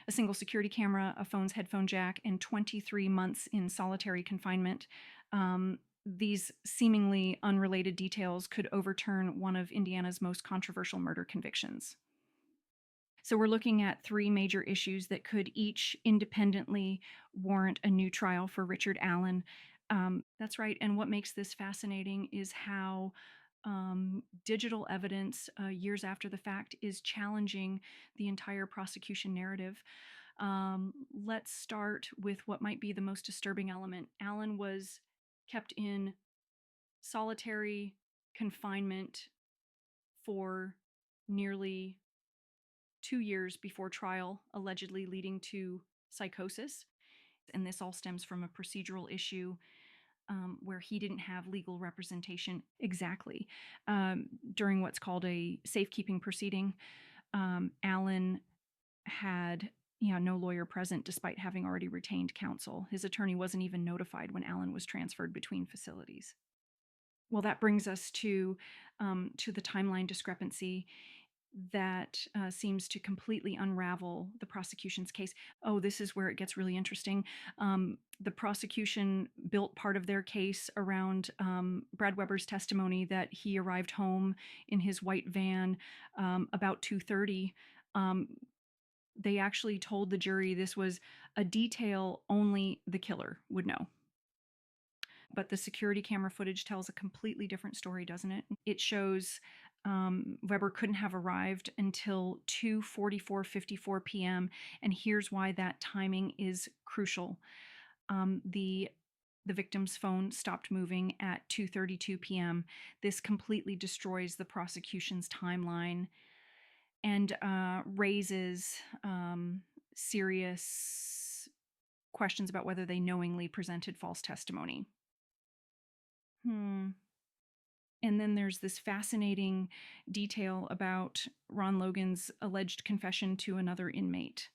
a single security camera, a phone's headphone jack, and 23 months in solitary confinement. These seemingly unrelated details could overturn one of Indiana's most controversial murder convictions. So we're looking at three major issues that could each independently warrant a new trial for Richard Allen. That's right. And what makes this fascinating is how digital evidence years after the fact is challenging the entire prosecution narrative. Let's start with what might be the most disturbing element. Allen was kept in solitary confinement for nearly 2 years before trial, allegedly leading to psychosis. And this all stems from a procedural issue where he didn't have legal representation exactly. During what's called a safekeeping proceeding, Allen had no lawyer present despite having already retained counsel. His attorney wasn't even notified when Allen was transferred between facilities. Well, that brings us to the timeline discrepancy that seems to completely unravel the prosecution's case. Oh, this is where it gets really interesting. The prosecution built part of their case around Brad Weber's testimony that he arrived home in his white van about 2:30. They actually told the jury this was a detail only the killer would know. But the security camera footage tells a completely different story, doesn't it? It shows Weber couldn't have arrived until 2:44:54 p.m. And here's why that timing is crucial. The victim's phone stopped moving at 2:32 p.m. This completely destroys the prosecution's timeline and raises serious questions about whether they knowingly presented false testimony. And then there's this fascinating detail about Ron Logan's alleged confession to another inmate.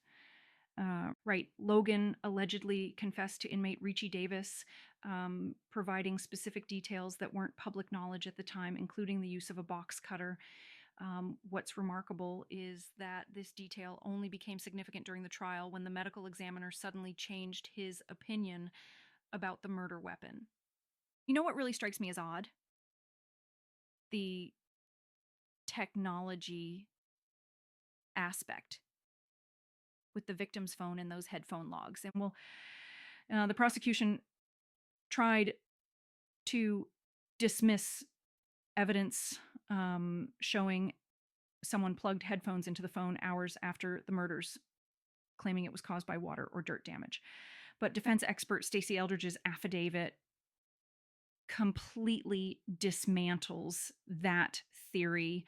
Right, Logan allegedly confessed to inmate Richie Davis, providing specific details that weren't public knowledge at the time, including the use of a box cutter. What's remarkable is that this detail only became significant during the trial when the medical examiner suddenly changed his opinion about the murder weapon. You know what really strikes me as odd? The technology aspect with the victim's phone and those headphone logs. And the prosecution tried to dismiss evidence showing someone plugged headphones into the phone hours after the murders, claiming it was caused by water or dirt damage. But defense expert Stacey Eldridge's affidavit completely dismantles that theory.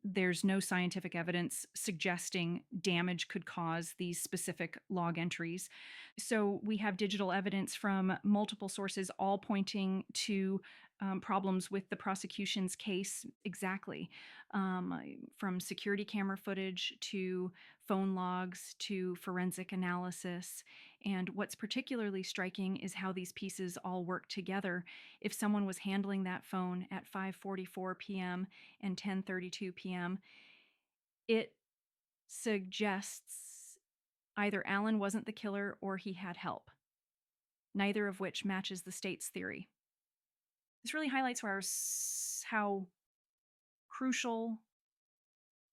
There's no scientific evidence suggesting damage could cause these specific log entries. So we have digital evidence from multiple sources, all pointing to problems with the prosecution's case exactly, from security camera footage to phone logs to forensic analysis. And what's particularly striking is how these pieces all work together. If someone was handling that phone at 5:44 p.m. and 10:32 p.m., it suggests either Allen wasn't the killer or he had help, neither of which matches the state's theory. This really highlights how crucial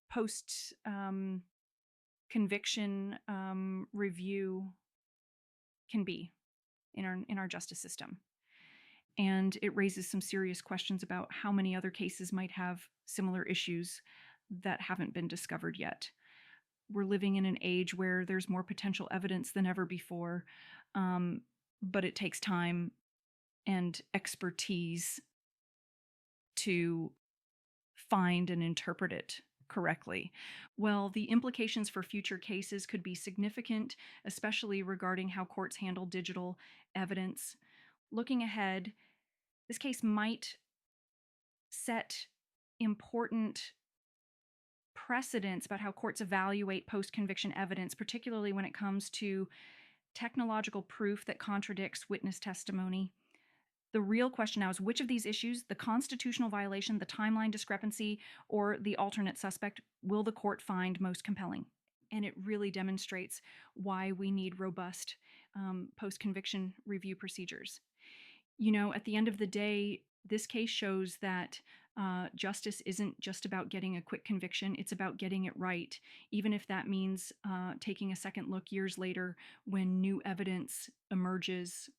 post conviction review can be in our justice system. And it raises some serious questions about how many other cases might have similar issues that haven't been discovered yet. We're living in an age where there's more potential evidence than ever before, but it takes time and expertise to find and interpret it correctly. Well, the implications for future cases could be significant, especially regarding how courts handle digital evidence. Looking ahead, this case might set important precedents about how courts evaluate post-conviction evidence, particularly when it comes to technological proof that contradicts witness testimony. The real question now is which of these issues, the constitutional violation, the timeline discrepancy, or the alternate suspect, will the court find most compelling? And it really demonstrates why we need robust post-conviction review procedures. You know, at the end of the day, this case shows that justice isn't just about getting a quick conviction, it's about getting it right, even if that means taking a second look years later when new evidence emerges